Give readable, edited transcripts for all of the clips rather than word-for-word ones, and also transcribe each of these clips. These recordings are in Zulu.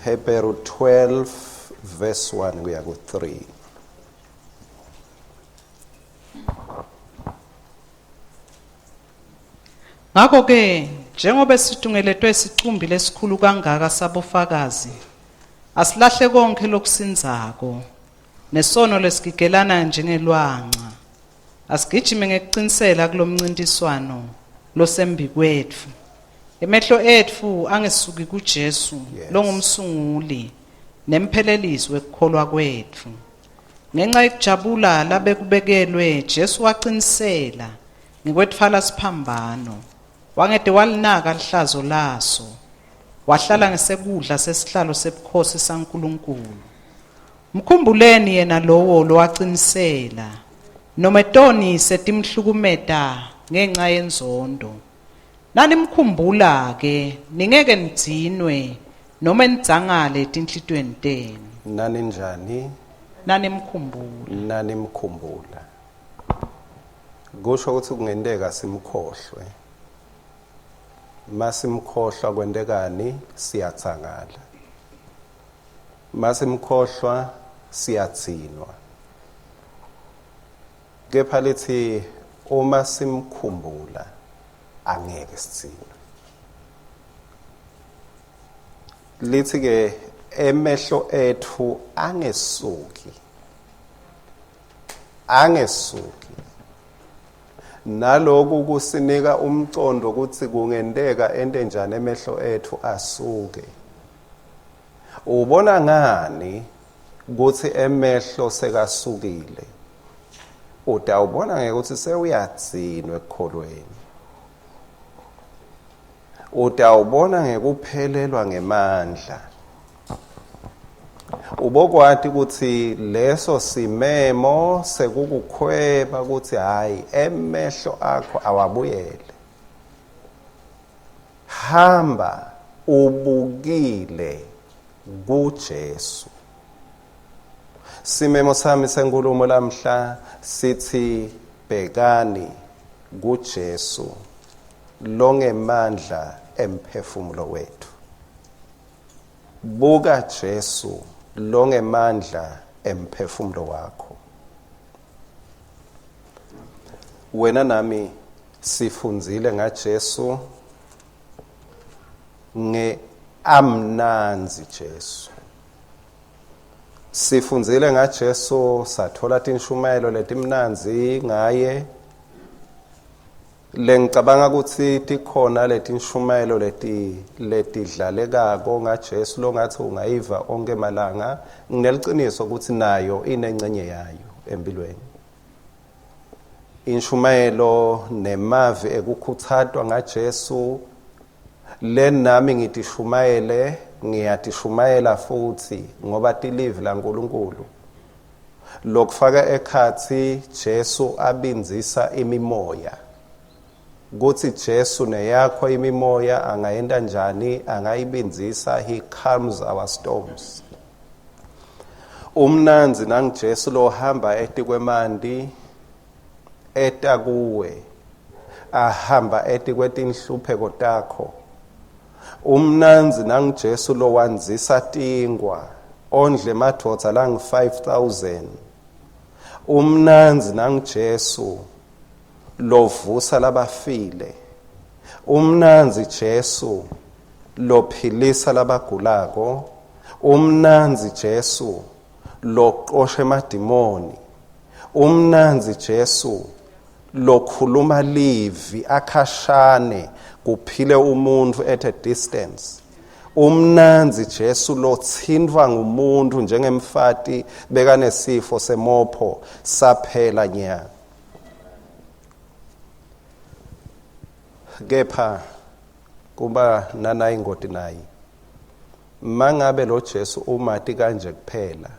Hebrew 12 verse 1 kuya ku 3. Ngakho ke njengoba sidungeletwe isicumbi lesikhulu kangaka sabofakazi asilahle konke lokusinzako nesono lesigigelana njengelwanga asigijime ngekucinisela kulomncintiswano losembi kwethu emehlo ethu angesuki kuJesu longumsunguli nemphelelisi wekukholwa kwethu ngenxa yokujabula labekubekelwe Jesu wacinisela ngekwetfala siphambano wangede walinaka lihlazo laso wahlala ngesekudla sesihlalo sebukhosi saNkulunkulu mkhumbuleni yena lowo lowacinisela noma etoni setimhlukumeta ngenxa yenzondo nani mkhumbula ke ningeke nidzinwe noma nidzangale etinhlitweni tenu Nani njani? nani mkhumbula Nani mkhumbula. Kusho ukuthi kungendeka simkhohlwe. Masimkhohlwa kwendekani siyathangala. Masimkhohlwa siyatsinwa. Kepha lithi uma simkhumbula angeke sitsinwe. Lithi ke emehlo ethu angesuki naloku kusinika umcondo ukuthi kungendeka ento enjani emehlo ethu asuke. Ubona ngani ukuthi emehlo sekasukile? Utawubona ngekuthi sewuyatsinwa ekukholweni. Utawubona ngekuphelelwa ngemandla. Ubokwati ukuthi leso simemo sekukukhweba ukuthi hayi emehlo akho awabuyele. Hamba ubukile kuJesu. Simemo sami senkulumo lamhla sithi bhekani kuJesu longemandla emphefumulo wethu. Buka Jesu longemandla emphefumulo wakho. Wena nami sifundzile ngaJesu amnanzi Jesu. Sifundzile ngaJesu sathola tinshumayelo letimnanzi ngaye. Lengicabanga ukuthi tikhona letinshumayelo letidlalekako ngaJesu longathi ungayiva onke malanga ngineliciniso ukuthi nayo inengcenye yayo empilweni. Inshumayelo nemavi ekukhuthatwa ngaJesu lenami ngitishumayele ngiyatishumayela futhi ngoba tilivi laNkulunkulu lokufaka ekhathi Jesu abinzisa imimoya. Kuthi Jesu neyakho imimoya angayenda njani angayibinzisa. He calms our storms. Umnanzi nangiJesu lohamba etikwemandi etakuwe ahamba etikwetinhlupheko takho. Umnanzi nangiJesu lowanzisa tingwa ondle madvodza langu 5,000. Umnanzi nangiJesu lovusa labafile. Umnanzi Jesu lophilisa labagulako. Umnanzi Jesu loqosha emadimoni. Umnanzi Jesu lokhuluma livi akhashane kuphile umuntu at a distance. Umnanzi Jesu lotsindwa ngumuntu njengemfati bekanesifo semopho saphela nya. Kepha kuba nanayi ingoti nayi. Mangabe lo Jesu umati kanje kuphela.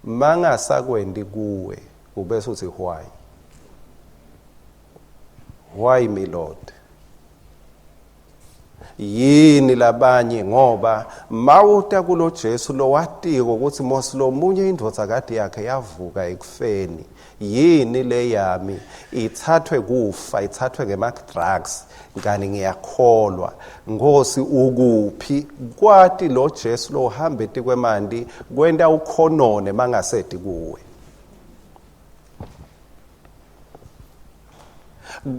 Mangasakwendi kuwe ubese uthi why? Why me Lord? yini labanye ngoba mawuta kulo Jesu lo watiko ukuthi mos lo munye indvodza kade yakhe yavuka ekufeni yini le yami ithathwe kufa ithathwe ngema-drugs ngani ngiyakholwa Nkosi ukuphi kwati lo Jesu lo hamba etikwemandi kwenta ukhonone mangasedi kuwe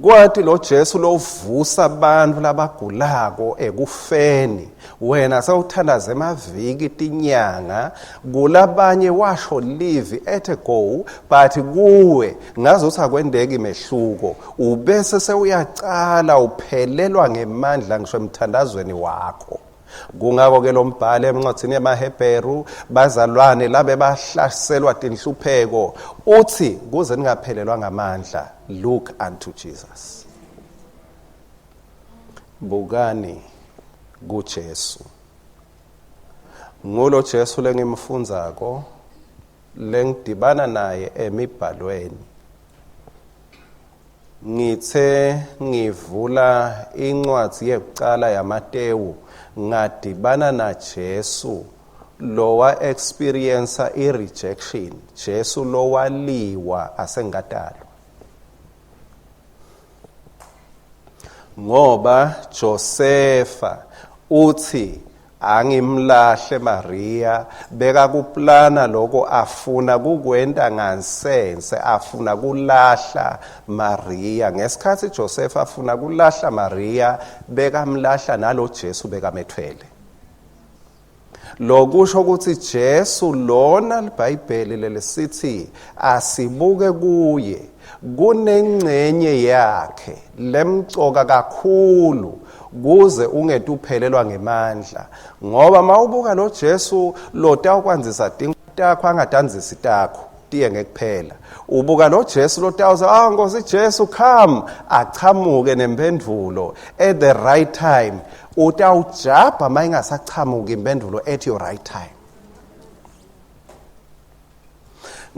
kwathi lo Jesu lovusa abantu labagulako ekufeni wena sawuthandaza emaviki tinyanga kulabanye washo live at a go but kuwe ngazothi akwendeki mehluko ubese sewuyacala uphelelwa ngemandla ngisho emthandazweni wakho kungako ke lo mbhalo encwadini yamaHebheru bazalwane labe bahlaselwa tinhlupheko uthi kuze ningaphelelwa ngamandla look unto Jesus bukani kuJesu ngulo Jesu lengimfunzako lengidibana naye emibhalweni ngithe ngivula incwadi yekucala yaMateyu ngadibana na Jesu lowa experience i-rejection Jesu lowaliwa asengadalwa ngoba Josefa uthi angimlahle Maria beka kuplana lokho afuna kukwenta ngansense afuna kulahla Maria ngesikhathi Joseph afuna kulahla Maria beka mlahla nalo Jesu beka methwele lokusho ukuthi Jesu lona iBhayibheli lelisithi asibuke kuye kunengcenye yakhe lemcoka kakhulu kuze ungeti uphelelwa ngemandla ngoba mawubuka lo Jesu lo tawukwanzisa tintakho angadanzisi takho tiye ngekuphela ubuka lo Jesu lo tawuza Nkosi Jesu come achamuke nemphendvulo at the right time utawujabha mayingasachamuki imphendvulo at your right time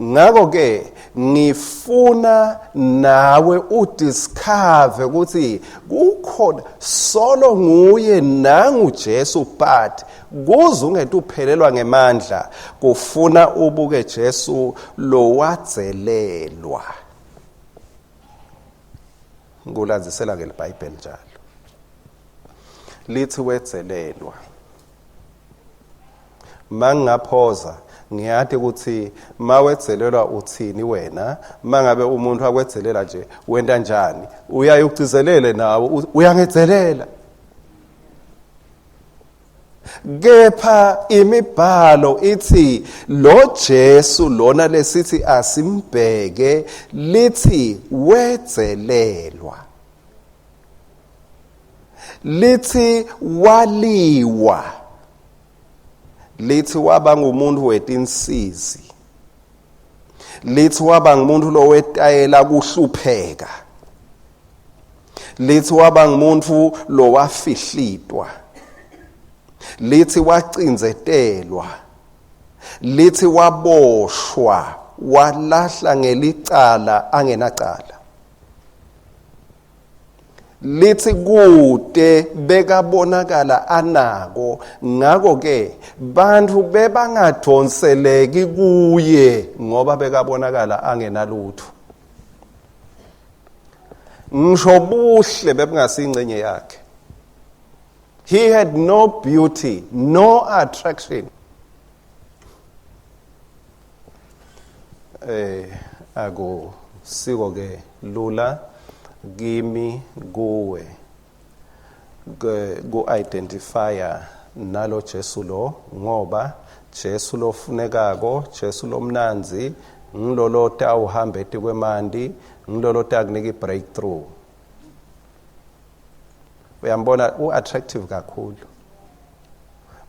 ngako ke ngifuna nawe udiscover ukuthi kukhona solo nguye nangu Jesu but kuze ungeti uphelelwa ngemandla kufuna ubuke Jesu lo wadzelelwa ngulandzisela ke iBhayibheli njalo lithi wedzelelwa mangaphoza ngiyathi ukuthi mawethelelwa uthini wena mangabe umuntu akwethelela nje wenta njani uyayugcizelele nawe uyangedzelela kepha imibhalo ithi lo Jesu lona lesithi asimbheke lithi wedzelelwa lithi waliwa lithi waba ngumuntu wetinsizi lithi waba ngumuntu lo wetayela kuhlupheka lithi waba ngumuntu lo wafihlitwa lithi wacinzetelwa lithi waboshwa walahla ngelicala angenacala lithi kude bekabonakala anako ngako ke bantu bebangadonseleki kuye ngoba bekabonakala angenalutho ngisho buhle bebungasingcenye yakhe he had no beauty no attraction ako siko ke lula kimi kuwe ku-identifier nalo Jesu lo ngoba Jesu lo funekako Jesu lo mnanzi ngilolo tawuhamba etikwemandi ngilolo takunika i-breakthrough uyambona u-attractive kakhulu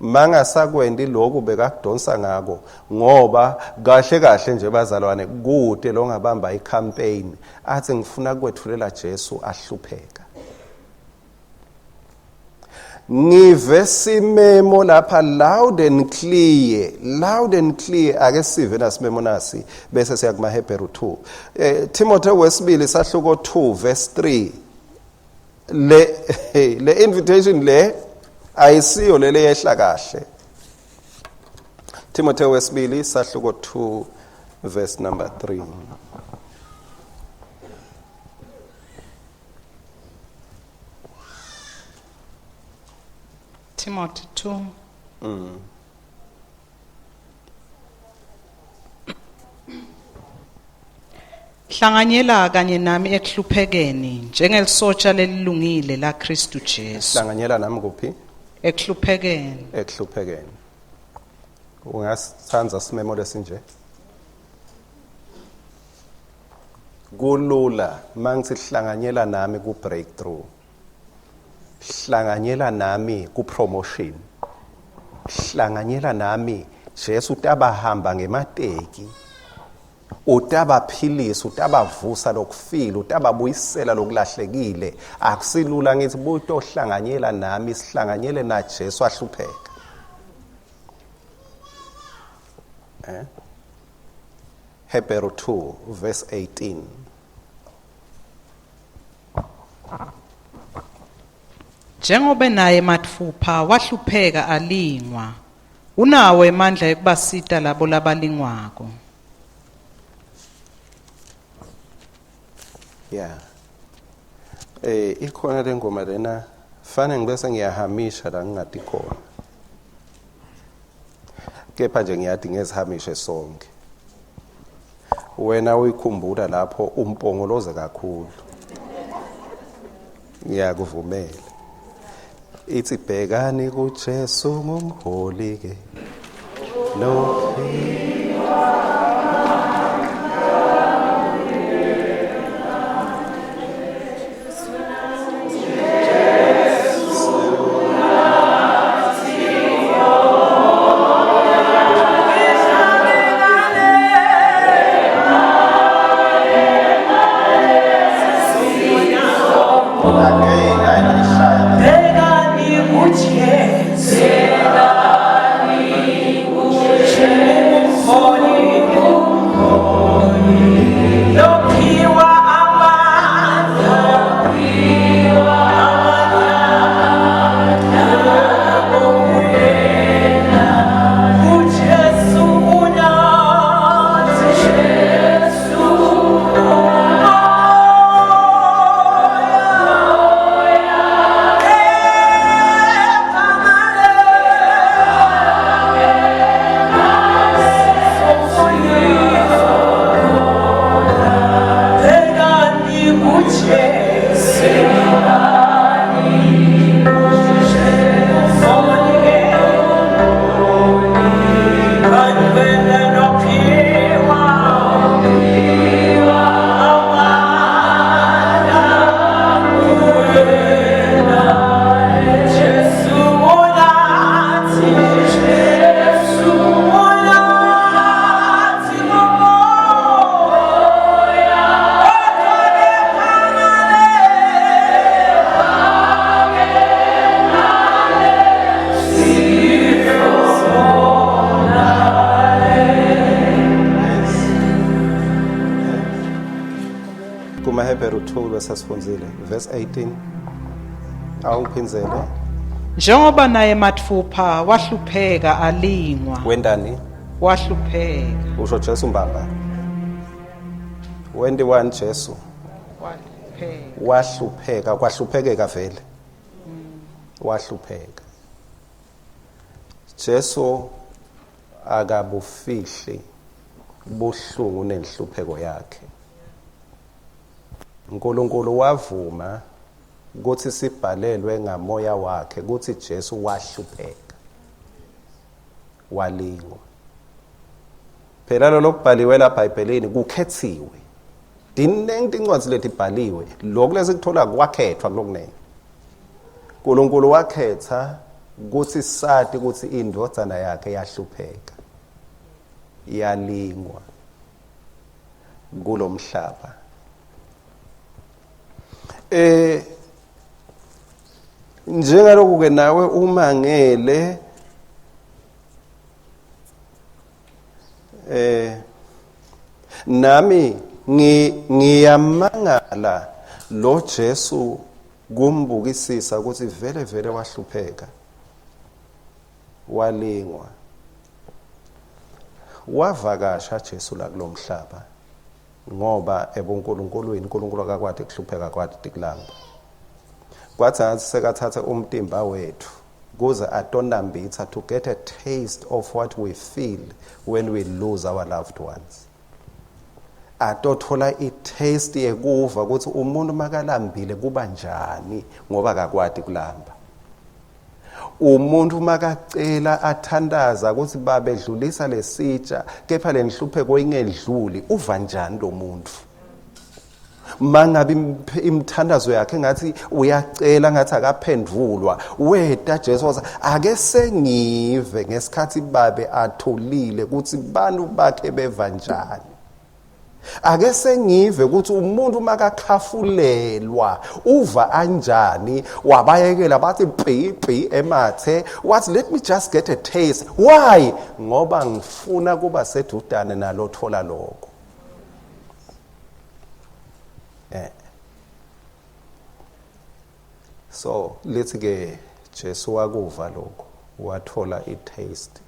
mangasakwendi lokhu bekakudonsa ngako ngoba kahle kahle nje bazalwane kude lo ngabamba icampaign athi ngifuna kwethulela Jesu ahlupheka ngive simemo lapha loud and clear ake sive nasimemo nasi bese siya kumaHebheru 2 Timothy wesibili sahluko 2 verse 3 le invitation le ayisiyo lele yehla kahle. Timotheo wesibili sahluko 2 verse number 3. Timothy 2. Hlanganyela kanye nami ekuhluphekeni njengelisotsha lelilungile la Kristu Jesu. Hlanganyela nami kuphi? Ekuhluphekeni. Ekuhluphekeni. Ungasithanza simemo lesinje. Kulula mangithi hlanganyela nami ku breakthrough. Hlanganyela nami ku promotion. Hlanganyela nami Jesu utabahamba ngemateki. Utabaphilisa, utabavusa lokufila, utababuyisela lokulahlekile. Akusilula ngithi buto hlanganyela nami sihlanganyele na Jesu ahlupheka. Hebrew 2 verse 18. Njengoba naye mathupha wahlupheka alingwa, unawo emandla ekubasita labo labalingwako. Yeah. Ikhona le ngoma lena fane ngibese ngiyahamisha la ngingati khona. Kepha nje ngiyathi ngezihamishe sonke. Wena uyikhumbula lapho umpongoloze kakhulu. Ngiyakuvumela. Ithi bhekani kuJesu ngumholi ke. No Hebrew 2 lesasifunzile verse 18. Awuphinzele. Njengoba naye mathupha wahlupheka alingwa. Wendani? Wahlupheka. Usho Jesu mbamba. Wendi one Jesu. Wahlupheka, kwahluphekeka vele. Wahlupheka. Jesu akabufihli buhlungu nenhlupheko yakhe. uNkulunkulu wavuma ukuthi sibhalelwe ngamoya wakhe ukuthi Jesu wahlupheka walingwa. Phela lo lokubhaliwe la eBhayibhelini kukhethiwe. Dinenge incwadi lethi ibhaliwe lokulesi kuthola kwakhethwa kulokunene. uNkulunkulu wakhetha ukuthi sathi ukuthi indodana yakhe yahlupheka yalingwa kulomhlaba. Njengalokho ke nawe umangele nami ngiyamangala lo Jesu kumbukisisa ukuthi vele vele wahlupheka, walingwa, wavakasha Jesu la kulomhlaba ngoba ebuNkulunkuluwini uNkulunkulu akakwadi kuhlupheka kwadi kulamba. Kwathi ngathi sekathatha umtimba wethu kuze atonambitha to get a taste of what we feel when we lose our loved ones. Atothola i-taste yekuva ukuthi umuntu makalambile kuba njani ngoba akakwadi kulamba. Umuntu makacela athandaza ukuthi babe dlulisa lesitsha kepha lenhlupheko ingedluli uva njani lo muntu. Mangabe imthandazo yakhe ngathi uyacela ngathi akaphendulwa weta Jesu wathi ake sengive ngesikhathi babe atholile ukuthi bantu bakhe beva njani. Ake sengive ukuthi umuntu makakhafulelwa uva anjani wabayekela bathi bhi emathe what let me just get a taste. Why? Ngoba ngifuna kuba sedudane nalo thola lokho. So lethi ke Jesu wakuva lokho wathola i-taste.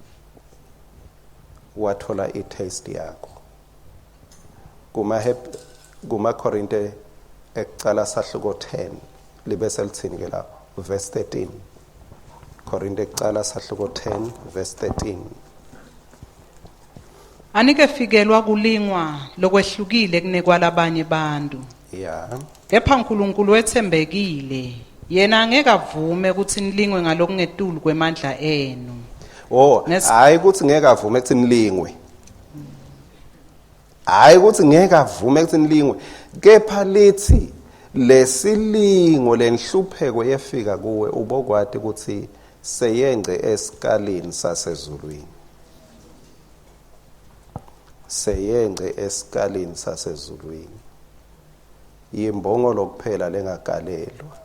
Wathola i-taste yakho. Kuma Korinte ekucala sahluko 10 libe selithini ke lapho verse 13. Korinte ekucala sahluko 10 verse 13. Anike fikelwa kulingwa lokwehlukile kunekwa labanye bantu. Yeah. Kepha uNkulunkulu wethembekile yena angeke avume ukuthi nilingwe ngalokungetulu kwemandla enu. Oh, hayi ukuthi ngeke avume ukuthi nilingwe. Hayi ukuthi ngeke avume ukuthi nilingwe. Kepha lithi lesilingo lenhlupheko yefika kuwe ubokwadi ukuthi seyengce esikalini sasezulwini. Seyengce esikalini sasezulwini. Yimbongo lokuphela lengagalelwa.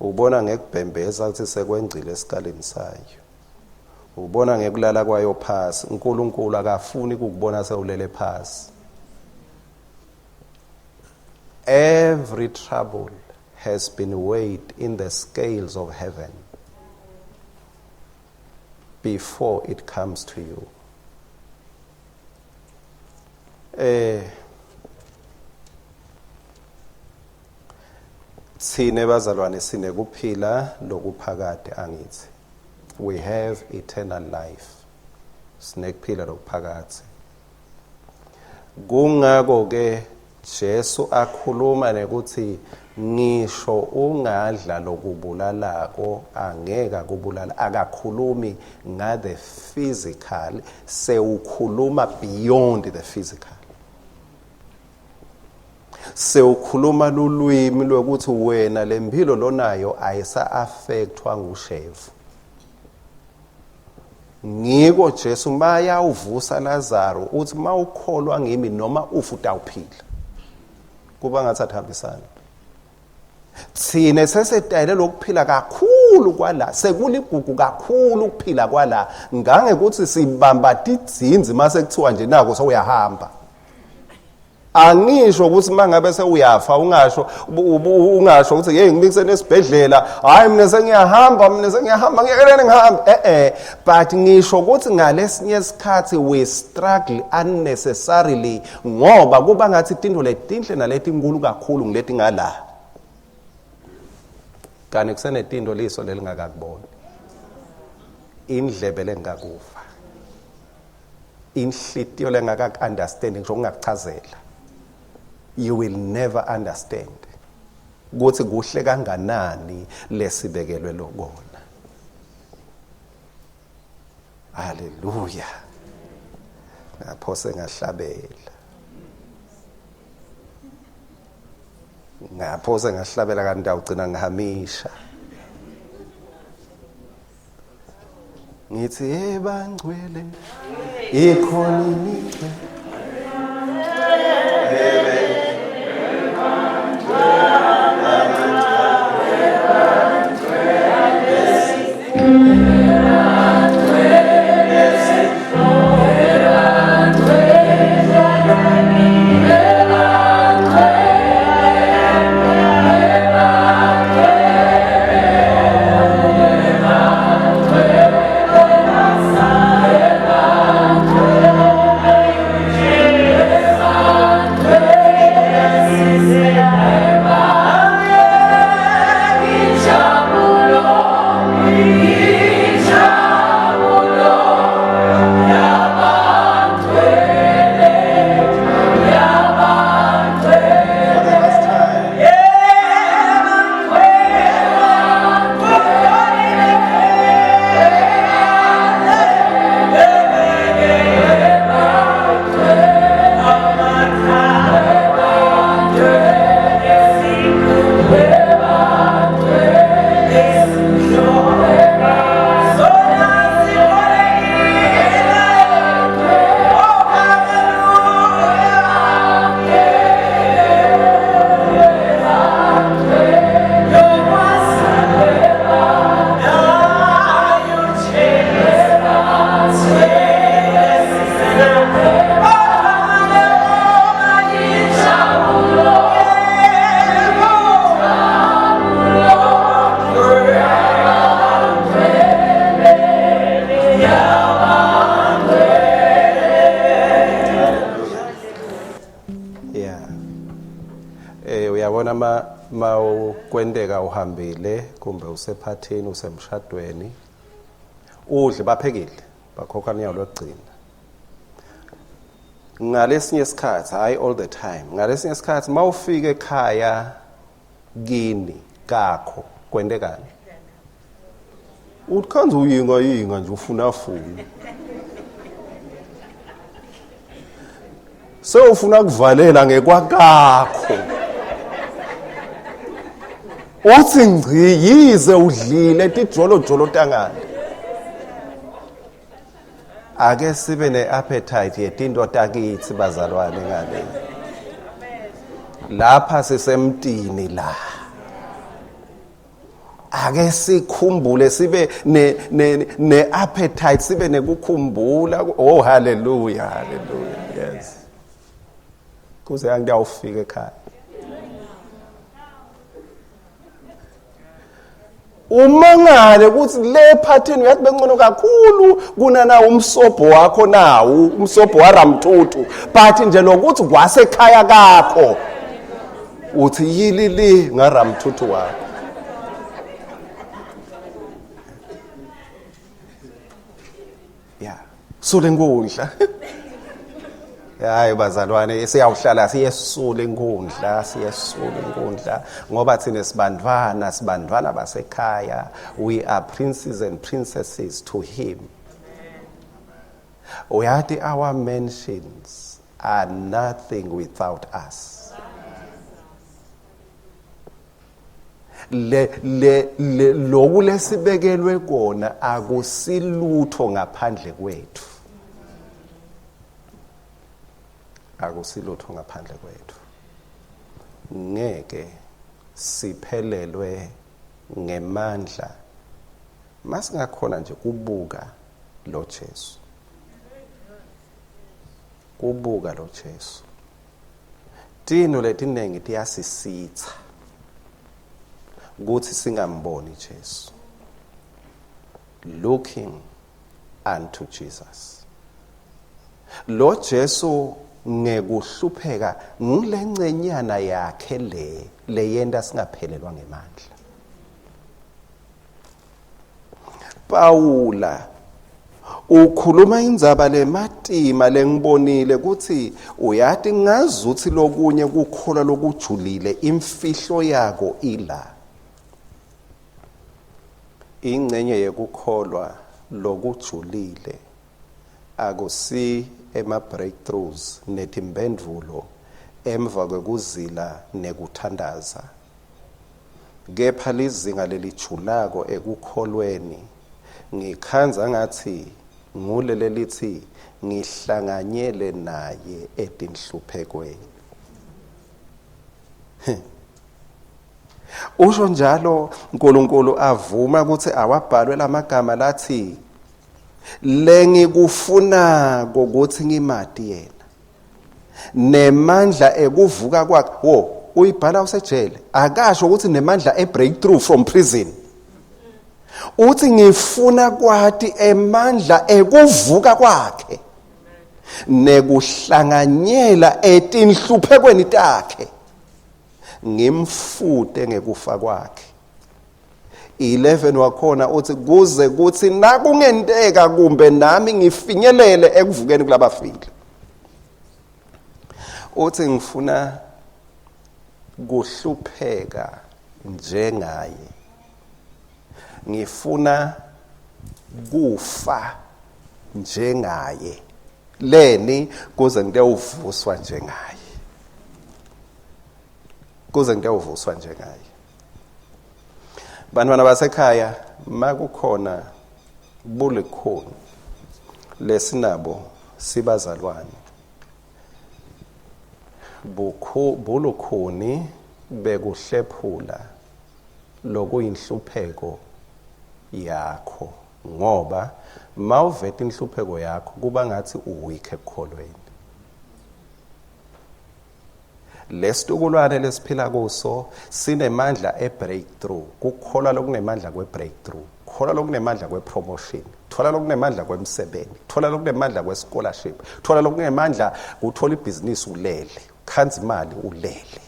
Ubona ngekubhembeza ukuthi sekwengcile esikalini sayo. Ubona ngekulala kwayo phasi. uNkulunkulu akafuni ukubona sewulele phasi. Every trouble has been weighed in the scales of heaven before it comes to you. Sine bazalwane sine kuphila lokuphakade angithi. We have eternal life. Sine kuphila lokuphakade. Kungako ke Jesu akhuluma nekuthi ngisho ungadla lokubulalako angeke kubulala akakhulumi nga the physical sewukhuluma beyond the physical. Sewukhuluma lulwimi lokuthi wena lempilo lonayo ayisa affectwa ngushevu. Ngiko Jesu maya uvusa Lazaro uthi mawukholwa ngimi noma ufa utawuphila. Kuba ngathi athambisana. Thine sesedayile lokuphila kakhulu kwala sekuligugu kakhulu ukuphila kwala ngange ukuthi sibamba tidzinzi mase kuthiwa nje nako sewuyahamba. Angisho ukuthi mangabe sewuyafa ungasho ukuthi hey ngibikuse nesibhedlela hayi mina sengiyahamba ngiyekelene ngihambe but ngisho ukuthi ngalesinye isikhathi we struggle unnecessarily ngoba kuba ngathi tinto letinhle naleti inkulu kakhulu ngileti ngala kanti kusenetindo liso lelingakakubona indlebe lengakuva inhlitiyo lengakak understand ngisho ungakuchazela. You will never understand ukuthi kuhle kanganani lesibekelwe lokona. Hallelujah. Ngaphose ngahlabela. Ngaphose ngahlabela kanti awugcina ngihamisha. Ngithi ebangcwele ikhonike noma mawukwendeka uhambile kumbe usephathini usemshadweni udle baphekile bakhokha nyawo lokugcina ngalesinye isikhathi hayi all the time ngalesinye isikhathi mawufika ekhaya kini kakho kwendekani ukhanza uyinga nje ufuna ufuna kuvalela ngekwakakho uthi ngci yize udlile tijolo tangani ake sibe neappetite yetinto takithi bazalwane ngale lapha sisemtini la ake sikhumbule sibe neappetite sibe nekukhumbula oh hallelujah yes kuze angiyawufika ekhaya umangale ukuthi le phathini uyathi bengcono kakhulu kunana umsobho wakho nawo umsobho waramthuthu but nje lokuthi kwasekhaya kakho uthi yilili ngaramthuthu wakho so lenkundla hayi bazalwane siyawuhlala siyesula inkundla ngoba thina sibandwana basekhaya we are princes and princesses to him uyathi our mansions are nothing without us lokhu lesibekelwe kona akusilutho ngaphandle kwethu ngeke siphelelwe ngemandla masingakhona nje kubuka lo Jesu tino letinengi tiyasisitha ukuthi singamboni Jesu looking unto Jesus lo Jesu ngekuhlupheka ngilencanyana yakhe leyenda singaphelelwa ngemandla Paula ukhuluma indzaba lematima lengibonile ukuthi uyathi ngazuthi lokunye kukhola lokujulile imfihlo yako ila ingcenye yekukholwa lokujulile akusi ema breakthroughs netimpendulo emva kwekuzila nekuthandaza kepha lizinga lelijulako ekukholweni ngikhanza ngathi ngulele lithi ngihlanganyele naye etinhluphekweni usho njalo uNkulunkulu avuma ukuthi awabhalwe lamagama lathi lengikufuna ukuthi ngimati yena nemandla ekuvuka kwakhe uyibhala usejele akasho ukuthi nemandla ebreakthrough from prison uthi ngifuna kwathi emandla ekuvuka kwakhe nekuhlanganyela etinhluphekweni takhe ngimfute ngekufa kwakhe 11 wakhona uthi kuze kuthi nakungenteka kumbe nami ngifinyelele ekuvukeni kulabafile uthi ngifuna kuhlupheka njengaye ngifuna kufa njengaye leni kuze ngiyovuswa njengaye bantwana basekhaya makukhona bulikhuni lesinabo sibazalwane bulukhuni bekuhlephula lokuyinhlupheko yakho ngoba mawuveta inhlupheko yakho kuba ngathi uweak ekukholweni lesitukulwane lesiphila kuso sinemandla ebreakthrough kukholwa lokunemandla kwebreakthrough kukholwa lokunemandla kwepromotion thola lokunemandla kwemsebenzi thola lokunemandla kwescholarship thola lokunemandla uthola ibhizinisi ulele khanza imali ulele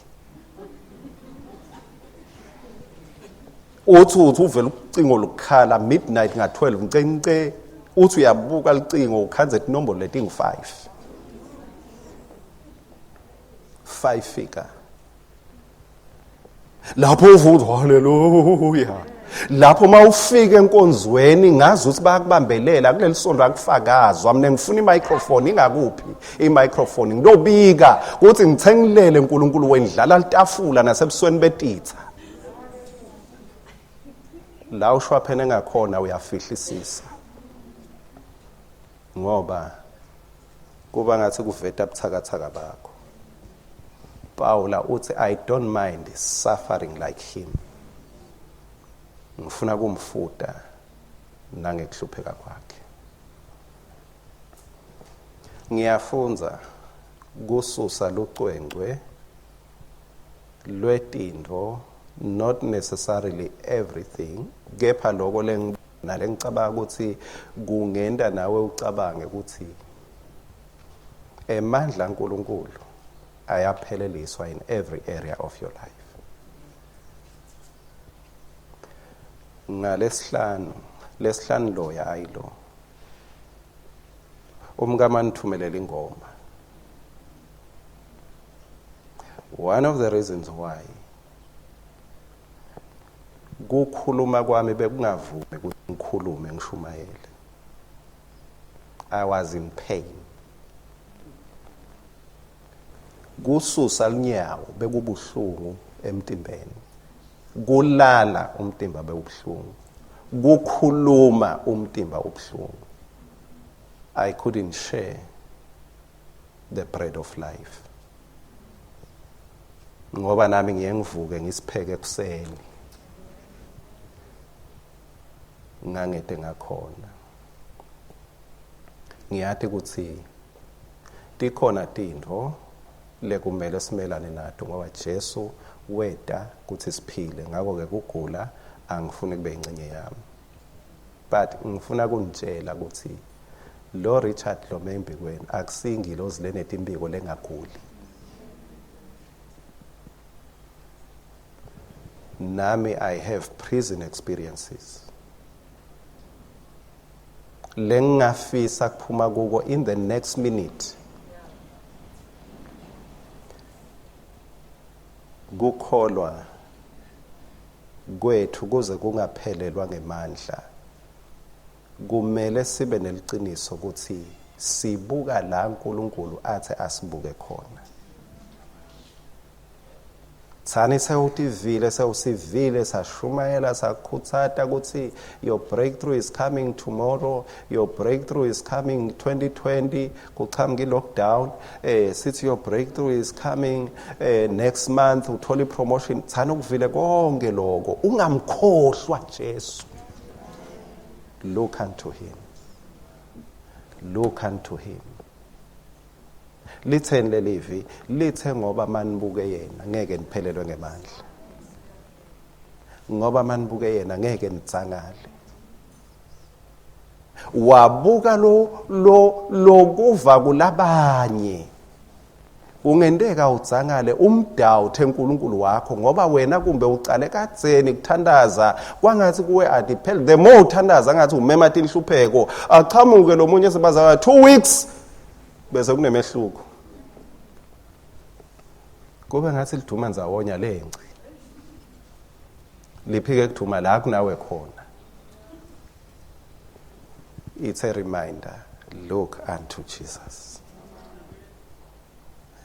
uthi uvela ucingo lokukhala midnight nga-12 ncence uthi uyabuka licingo ukhanze inombolo leti ngu-5 figure lapho uvuza haleluya lapho mawufika enkonzweni ngazi ukuthi bayakubambelela kuleli sonto akufakazwa mina ngifuna i-microphone ingakuphi i-microphone ngiyobika ukuthi ngithengilele uNkulunkulu wendlala litafula nasebusweni betitha la ushwaphene ngakhona uyafihlisisa ngoba kuba ngathi kuveta ubuthakathaka bakho. Paula uthi I don't mind suffering like him. Ngifuna kumfuta nangekuhlupheka kwakhe. Ngiyafunza kususa lucwencwe lwetindvo, not necessarily everything, kepha lokho lengicabanga ukuthi kungenda nawe ucabange ukuthi emandla kaNkulunkulu ayapheleliswa in every area of your life. Lesihlanu loya ayilo umkama nithumelela ingoma. One of the reasons why kukhuluma kwami bekungavume ukuthi ngikhulume ngishumayele, I was in pain. Kususa linyawo bekubuhlungu emtimbeni, kulala umtimba bewubuhlungu, kukhuluma umtimba ubuhlungu. I couldn't share the bread of life ngoba nami ngiyengivuke ngisipheke ekuseni ngangede ngakhona. Ngiyathi ukuthi tikhona tindvo lekumele simelane nato ngoba Jesu weda ukuthi siphile, ngakho ke kugula angifuni kube ingcenye yami, but ngifuna kunitshela ukuthi lo Richard lo membikweni akusingi lo zilenete imbiko lengaguli. Nami I have prison experiences lengafisa kuphuma kuko in the next minute. Kukholwa kwethu kuze kungaphelelwa ngemandla kumele sibe neliqiniso ukuthi sibuka la uNkulunkulu athi asibuke khona. Thani sewutivile sewusivile sashumayela sakhuthata ukuthi your breakthrough is coming tomorrow, your breakthrough is coming 2020 kuqhamuka lockdown, sithi your breakthrough is coming next month uthola promotion. Thani ukuvile konke lokho ungamkhohlwa Jesu. Look unto him. Look unto him. Litheni lelivi lithe ngoba manibuke yena ngeke niphelelwe ngemandla, ngoba manibuke yena ngeke nitsangale. Wabuka lokuva kulabanye ungendeka utsangale umdawuthe uNkulunkulu wakho ngoba wena kumbe ucale kadzeni kuthandaza kwangathi kuwe adiphele. The more uthandaza ngathi umema tinhlupheko aqhamuke lo munye sebaza 2 weeks bese kunemehluko, kube ngathi liduma nzawonya lengci liphike kuduma la kunawe khona. It's a reminder, look unto Jesus.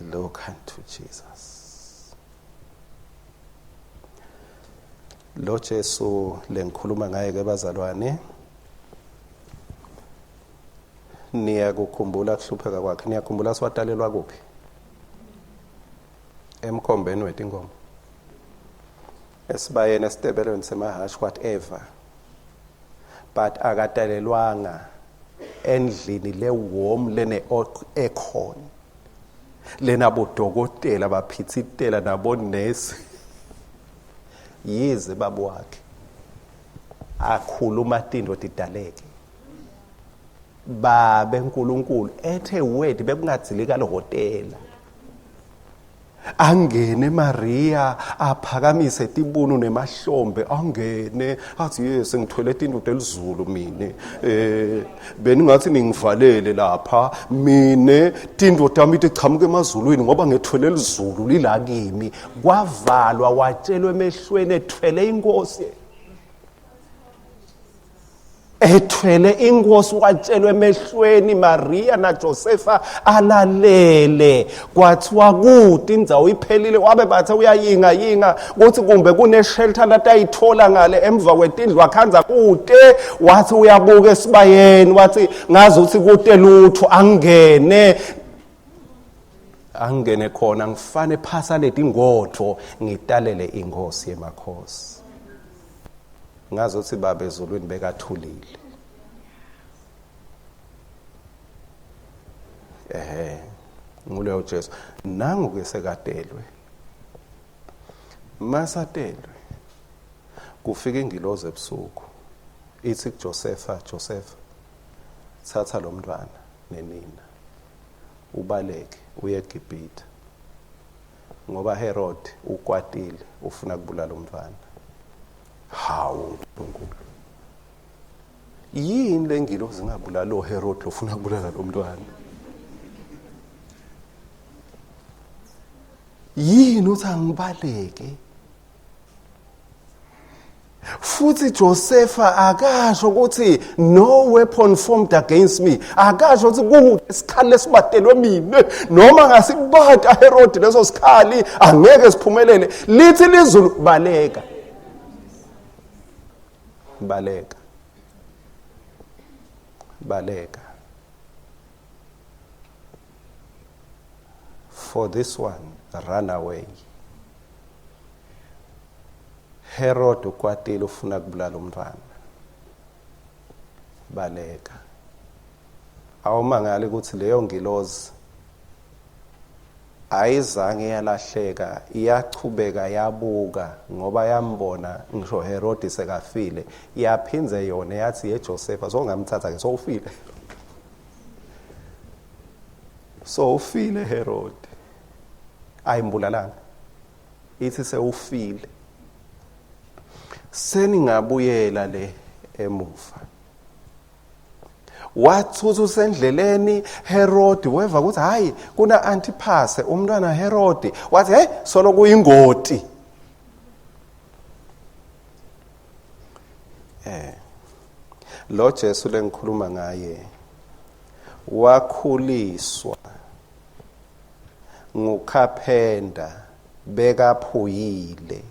Look unto Jesus. Lo Jesu lengikhuluma ngaye ke bazalwane, niyakukhumbula kuhlupheka kwakhe, niyakhumbula siwatalelwa kuphi? Emkhombeni wetingoma esibayeni esitebelweni semahashi whatever, but akatalelwanga endlini le-warm lene aircon lenabodokotela baphithitela nabonesi. Yize babo wakhe akhuluma tindo tidaleke babe uNkulunkulu ethe word bekungadzilika lo hotela angene Maria aphakamise tibunu nemahlombe angene athi yes ngithwele tindoda elizulu mina beningathi ningivalele lapha mina tindoda yami ichamuke emazulwini ngoba ngethwele elizulu lila kimi kwavalwa watshelwe emehlweni ethwele inkosi ethwele inkosi watshelwe emehlweni Maria na Josefa alalele kwathiwa kude indzawo iphelile wabe bathe uyayinga ukuthi kumbe kune shelter latayithola ngale emva kwetindlu akhanza kude wathi uyabuka esibayeni wathi ngazi ukuthi kude lutho angene khona ngifane phasa leti ngodlo ngitalele inkosi yemakhosi ngazi ukuthi baba ezulwini bekathulile nguleyo Jesu nangu ke sekatelwe masatelwe kufika ingilozi ebusuku ithi kuJosefa thatha lo mntwana nenina ubaleke uye eGibhithe ngoba Herod ukwatile ufuna kubulala umntwana hawu uNkulunkulu yini lengilozi ngabulala lo Herod lofuna kubulala lo mntwana yini uthi angibaleke futhi Josefa akasho ukuthi no weapon formed against me akasho ukuthi kusikhali lesibatelwe mina noma ngasikubata Herod leso sikhali angeke siphumelele lithi lizulu baleka for this one run away Herod ukwatile ufuna kubulala umntwana baleka awumangala ukuthi leyo ngilozi ayizange yalahleka iyachubeka yabuka ngoba yambona ngisho Herod sekafile yaphinze yona yathi yeJosefa zongamthatha ke so ufile Herod ayimbulalanga ithi sewufile seningabuyela le emuva wathuthu sendleleni Herod weva ukuthi hayi kuna Antipase umntwana Herod wathi hey solo kuyingoti lo Jesu lengikhuluma ngaye wakhuliswa nguKhaphenda bekaphuyile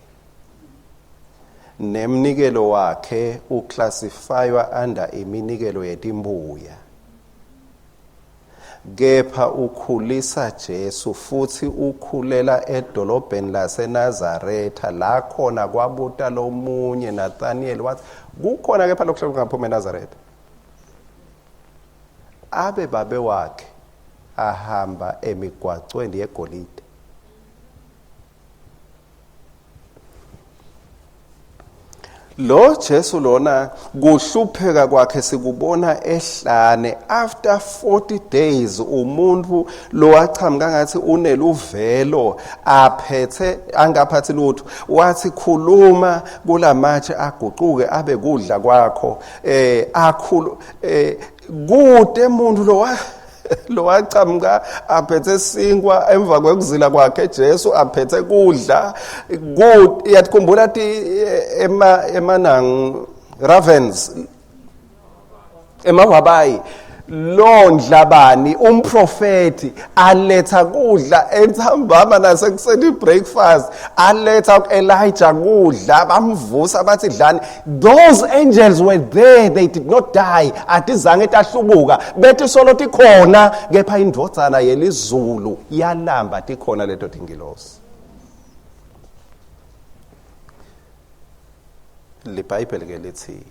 nemnikelo wakhe uclassifywa under iminikelo yetimbuya kepha ukhulisa Jesu futhi ukhulela edolobheni laseNazaretha la khona kwabuta lomunye Nathaniel wathi kukhona kepha lokuhlala kungaphuma eNazaretha abe babe wakhe ahamba emigwacweni yegolide lo Jesu lona kuhlupheka kwakhe sikubona ehlane after 40 days umuntu lo wachamuka ngathi uneluvelo aphethe angaphathi lutho wathi khuluma kulamatshe aguquke abe kudla kwakho kude umuntu lo wachamuka aphethe sinkwa emva kwekuzila kwakhe Jesu aphethe kudla yatikhumbula emanang ravens emawabayi lo Dlamini umprofeti aletha kudla entsambama nasekuseni breakfast aletha uElijah kudla bamvusa bathi dlani those angels were there they did not die atizange tahlubuka bethi solo tikhona kepha indodzana yelizulu yalamba tikhona leto tingilosi liBhayibheli ke lithi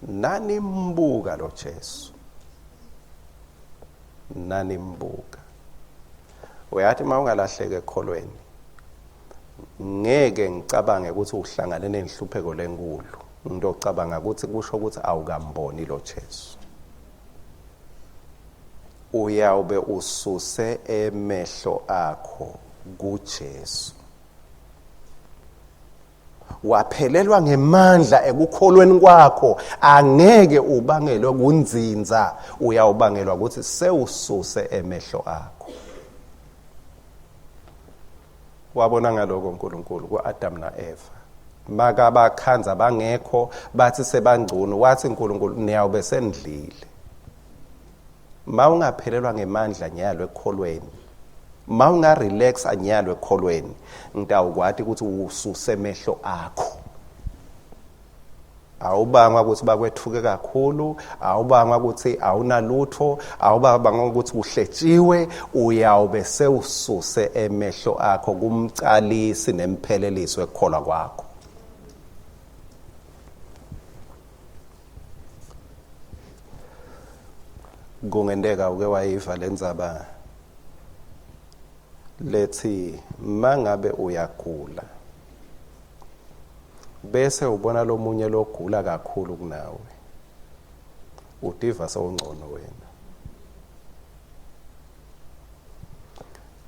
nani mbuka lo Jesu nanimbuka uyathi mawungalahleke ekholweni ngeke ngicabange ukuthi uhlangane nenhlupheko lenkulu ngicabanga ukuthi kusho ukuthi awukamboni lo Jesu uyawube ususe emehlo akho kuJesu. Waphelelwa ngemandla ekukholweni kwakho, angeke ubangelwe kunzinza, uyawubangelwa ukuthi sewususe emehlo akho. Wabona ngaloko uNkulunkulu kuAdam naEva, maka bakhanza bangekho bathi sebangcono, wathi uNkulunkulu niyawube senidlile. Mawungaphelelwa ngemandla nyalo ekukholweni, mawungarelax anyalo ekukholweni, ngitawukwati ukuthi ususe emehlo akho. Awubanga ukuthi bakwethuke kakhulu, awubanga ukuthi awunalutho, awubanga ukuthi uhletshiwe, uyawube sewususe emehlo akho kumcalisi nempheleliso ekukholwa kwakho. Kungendeka uke wayiva lendzaba lethi mangabe uyagula bese ubona lomunye logula kakhulu kunawe, utiva sewungcono wena.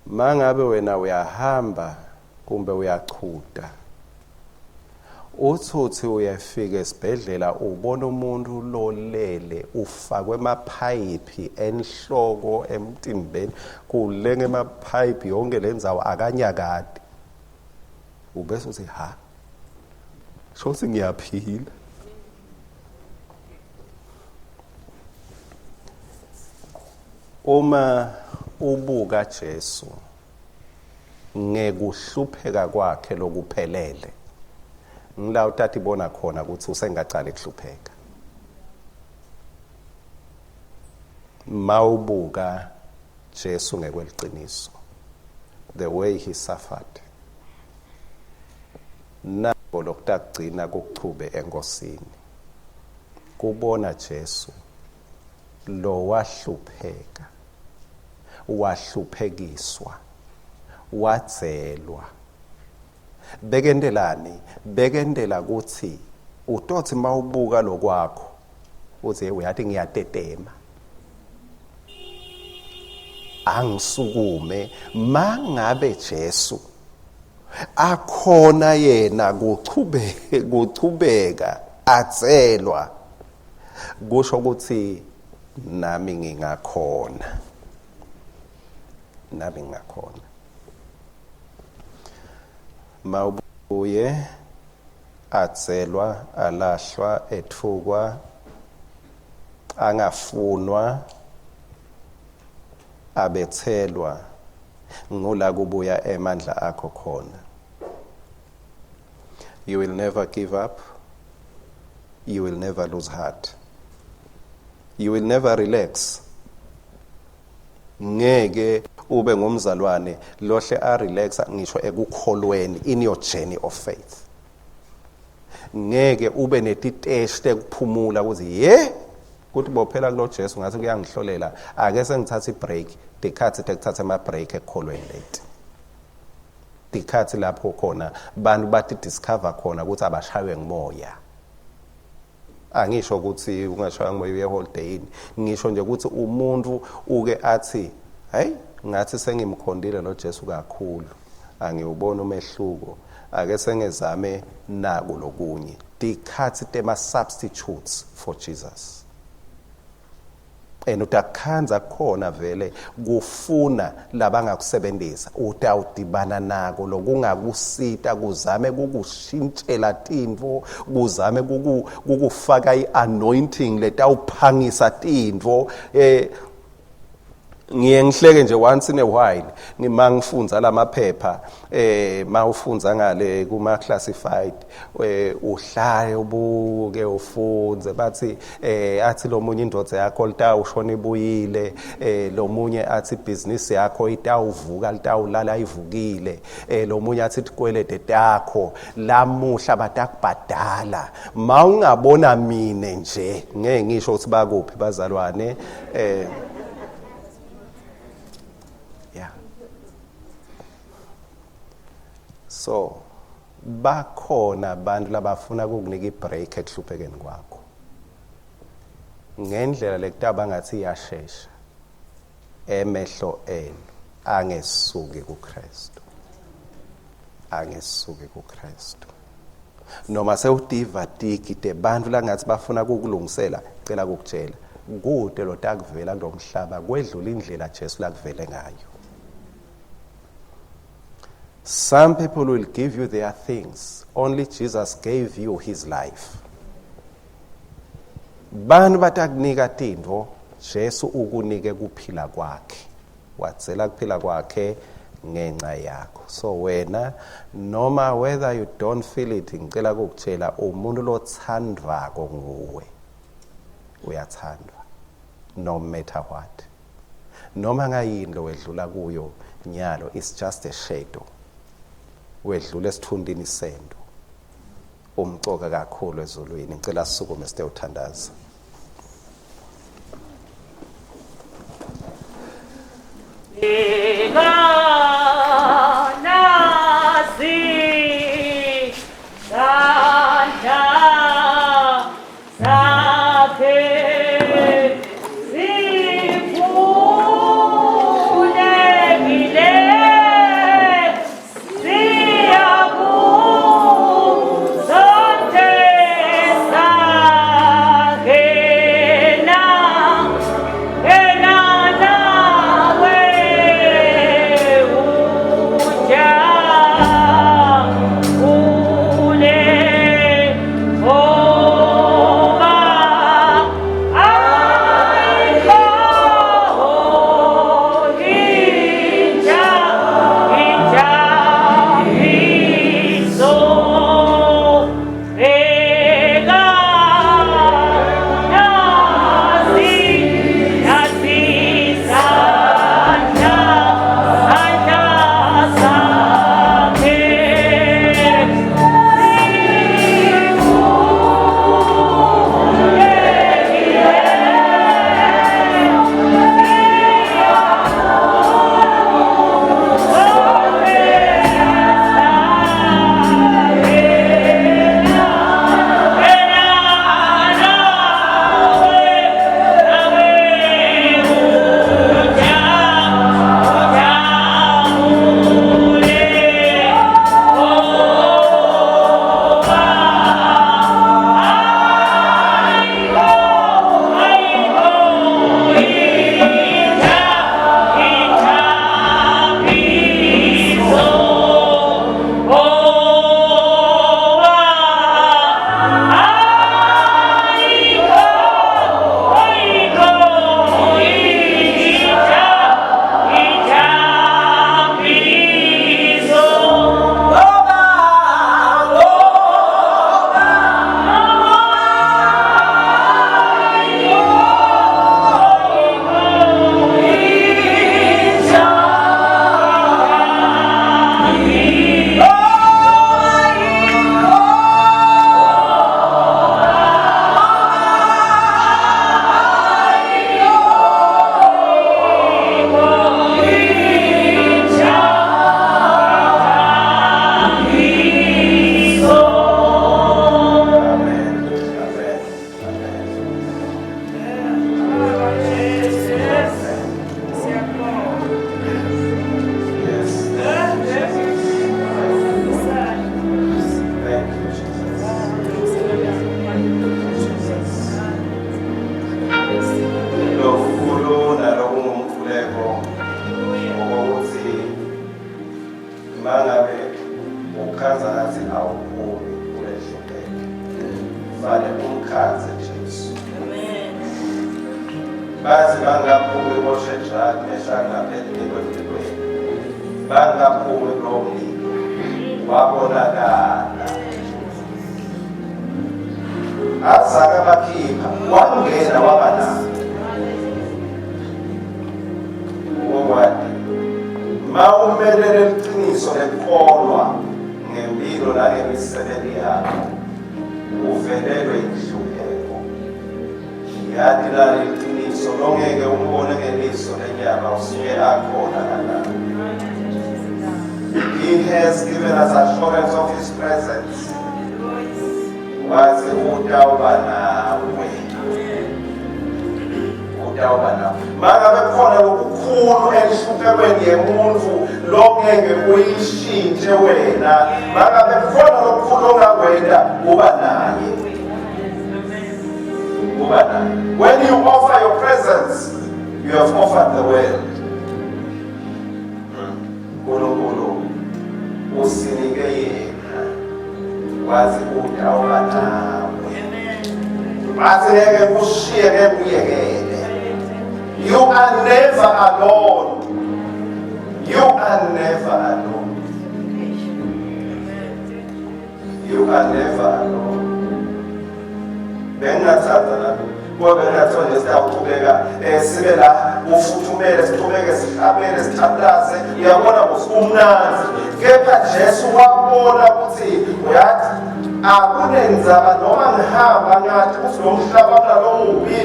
Mangabe wena uyahamba kumbe uyachuda, uthuthi uyafika esibhedlela ubona umuntu lolele ufakwe emaphayiphi enhloko emtimbeni, kulenge emaphayiphi yonke lendzawo akanyakadi, ubese uthi ha, shothi ngiyaphila. Uma ubuka Jesu ngekuhlupheka kwakhe lokuphelele, ngila utata ibona khona ukuthi usengaqala ukuhlupheka. Mawubuka Jesu ngekweliqiniso, the way he suffered, nako lokutagcina kuchube enkosini, kubona Jesu lo wahlupheka, wahluphekiswa, wadzelwa. Bekendelani, bekendela ukuthi utothi mawubuka lokwakho uthi uyathi ngiyatetema, angisukume. Mangabe Jesu akhona yena kuchubeka atselwa, kusho ukuthi nami ngingakhona, nami ngingakhona. Mawubuye atselwa, alahlwa, ethukwa, angafunwa, abethelwa, ngula kubuya emandla akho khona. You will never give up. You will never lose heart. You will never relax. Ngeke ube ngumzalwane lohle relaxa ngisho ekukholweni, in your journey of faith. Ngeke ube netiteshi tekuphumula ukuthi kuthi bophela kulo Jesu ngathi kuyangihlolela, ake sengithatha ibreak, dikhathi tekuthatha ama break ekukholweni late. Dikhathi lapho khona bantu bathi discover khona ukuthi abashaywe ngimoya. Angisho ukuthi ungashaywa ngimoya uye holiday, ngisho nje ukuthi umuntu uke athi hayi ngathi sengimkhondile lo Jesu kakhulu, angiubona umehluko, ake sengezame naku lokunye. Dikhathi tema substitutes for Jesus. Utakhanza khona vele kufuna labangakusebenzisa, utawudibana nako lokungakusita, kuzame kukushintshela tintfo, kuzame kukufaka i-anointing letawuphangisa tintfo. Ngihleke nje once in a while ngimangifundza lamaphepha, mawufunza ngale kuma classified, uhlaye ubuke ufunze bathi athi lo munye indodza yakho litawushona ibuyile, lo munye athi business yakho itawuvuka litawulala ivukile, lo munye athi tikwelede takho lamuhla batakubhadala. Mawungabona mine nje ngeke ngisho ukuthi bakuphi bazalwane, so bakhona abantu labafuna ukukunika ibreak ekuhluphekeni kwakho ngendlela lekutaba ngathi iyashesha, emehlo enu angesuki kuKristu. angesuki kuKristu. Noma sewudiva tikite bantu langathi bafuna ukukulungisela, cela ukutshela kude lo takuvela ndomhlaba kwedlula indlela Jesu lakuvele ngayo. Some people will give you their things. Only Jesus gave you his life. Bantu batakunika tintfo, Jesu ukunike kuphila kwakhe. Watsela kuphila kwakhe ngenxa yakho. So wena noma whether you don't feel it, ngicela ukutshela umuntu lothandwako nguwe. Uyathandwa no matter what. Noma ngayini lo wedlula kuyo nyalo, it's just a shadow. Wedlula esithundini sendo. Umcoka kakhulu ezulwini. Ngicela sisukume sithe uthandaza. He has given us assurance of his presence. Utawuba nawe. Mangabe khona lokukhulu enhluphekweni yemuntu longeke uyishintshe wena. Mangabe khona lokukhulu ongakwenda uba naye. Uba naye. When you offer your presence, you have offered the world. Nkulunkulu usinike yena wazi udawuba nawe. Wazi ngeke kushiye ngeke uyekele. You are never alone. You are never alone. You are never alone. Bengathanda lapho. Ngoba bengathanda isitawuqhubeka sibe la ufuthumele siqhubeke sihlabele sithandaze uyabona kumnandi. Kepha Jesu wabona ukuthi uyathi akunenzaba noma ngihamba ngathi ukuthi lo mhlaba nalomubi.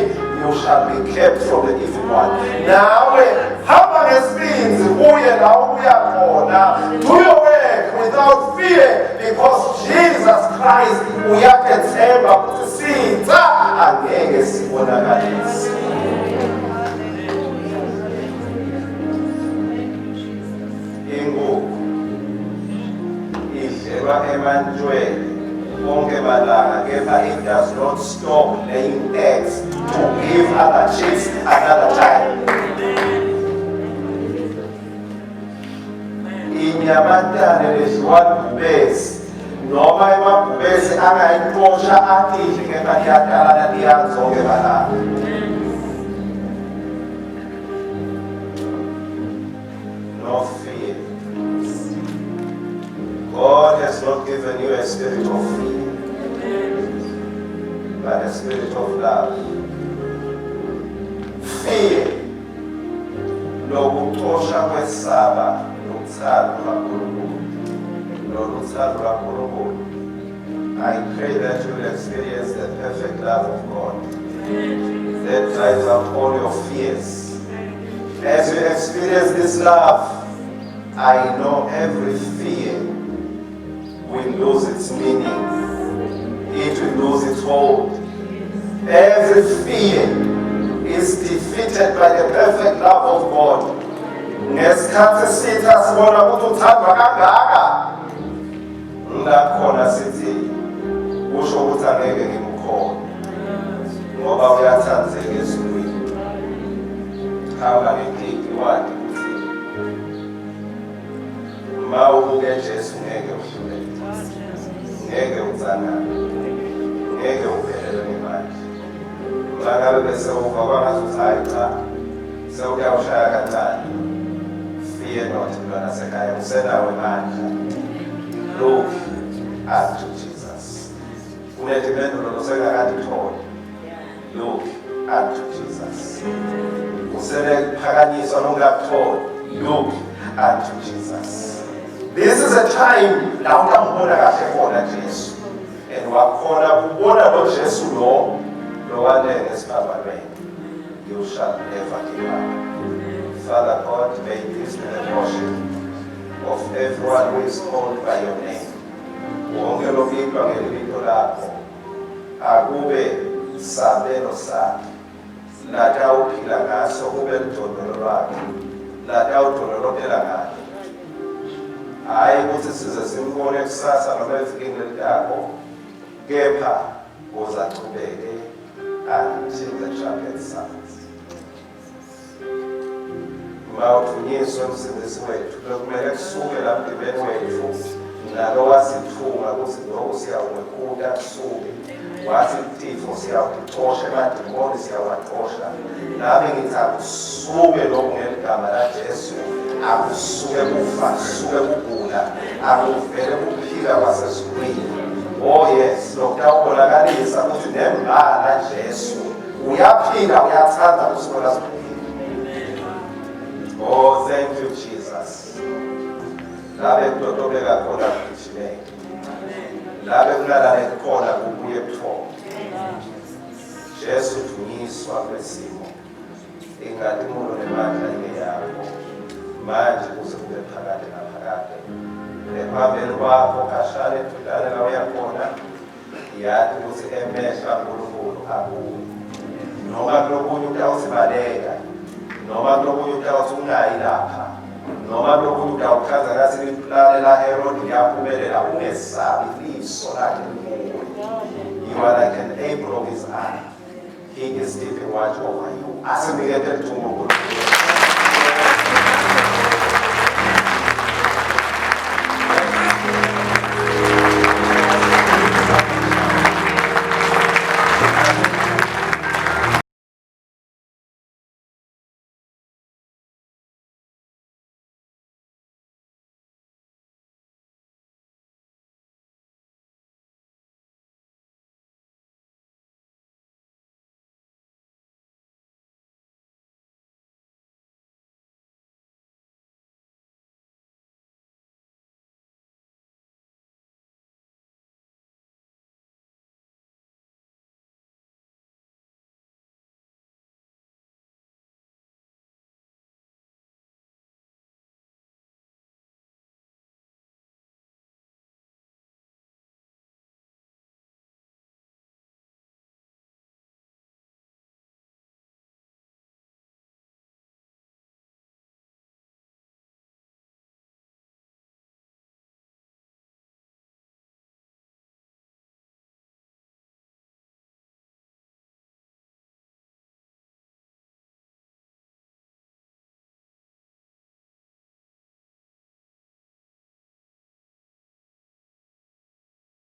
You shall be kept from the evil one. Nawe hamba ngesibindi uye la ubuya khona. Do your work without fear because Jesus Christ uyakhethemba ukuthi sitha angeke sibonakalise. Ingoku idlelwa emantshweni onke malanga, kepha it does not stop laying eggs to give other chicks another time. Inyamatane ledliwa libhubesi noma emabhubesi angayixosha akidle, kepha liyadalana liyazonke malanga. No fear. God has not given you a spirit of fear, but a spirit of love. Fear lokuxosha kwesaba lokuthanda kaNkulunkulu. I pray that you will experience the perfect love of God that drives out all your fears. As you experience this love, I know every fear will lose its meaning. It will lose its hold. Every fear is defeated by the perfect love of God. Ngesikhathi sithi asibona ukuthi uthandwa kangaka, ngakhona sithi kusho ukuthi angeke ngimkhona ngoba uyathandzeka ezulwini. Hamba ngediki wathi ukuthi ma ubuke Jesu ngeke uhluleke, ngeke udzangane, ngeke uphelelwe ngemali. Mangabe bese uva kwangazuthi hayi cha sewuyawushaya kancane, fear not mntwana sekhaya, usenawo amandla. Look unto Jesus. Unedimpendulo losengakanditholi. Look unto Jesus. Usenephakanyiswa nongakutholi. Look unto Jesus. This is a time la ungambona kahle khona Jesu. And wakhona kubona lo Jesu lo wanele esiphambanweni. You shall never give up. Father God, may this be the portion of everyone who is called by your name. Wonke lokitwa ngelibito lakho akube sabelo sakho, lata uphila ngaso kube lidondolo lwakho, lata udondolopela ngalo. Hayi ukuthi size simbone kusasa noma evikini lakho, kepha uzaqhubeke until the trumpet sounds. Mawuthunyiswe umsindisi wethu, kumele kusuke lapho emdibeni wethu nalo wasithuka ukuthi lokhu siyawukuda kusuke, wathi tifo siyawuxosha, emadimoni siyawaxosha. Nami ngithi akusuke lokhu ngeligama laJesu, akusuke kufa, kusuke kugula, akuvele kuphila kwasezulwini. Oh yes, lokutawubonakalisa ukuthi nembala Jesu uyaphila, uyathanda kusibona siphila. Oh, thank you, Jesus. Labe kudodobeka khona kugijimeke. Labe kulalane khona kubuye buthongo. Jesu dunyiswa kwesimo. Ingathi umulo nemandla ike yakho. Manje kuze kube phakade naphakade. Ephambili kwakho kashane tudane la uyakhona. Yathi ukuthi emehla uNkulunkulu akuwe. Noma kulobunye utawuzibaleka. noma kulokhu utawuthi ungayi lapha noma kulokhu utawuchaza ngathi liplane la Herod liyaphumelela ungesabi liso lakhe likuwe. You are like an apple of his eye. He is keeping watch over you. Asinikete lithuba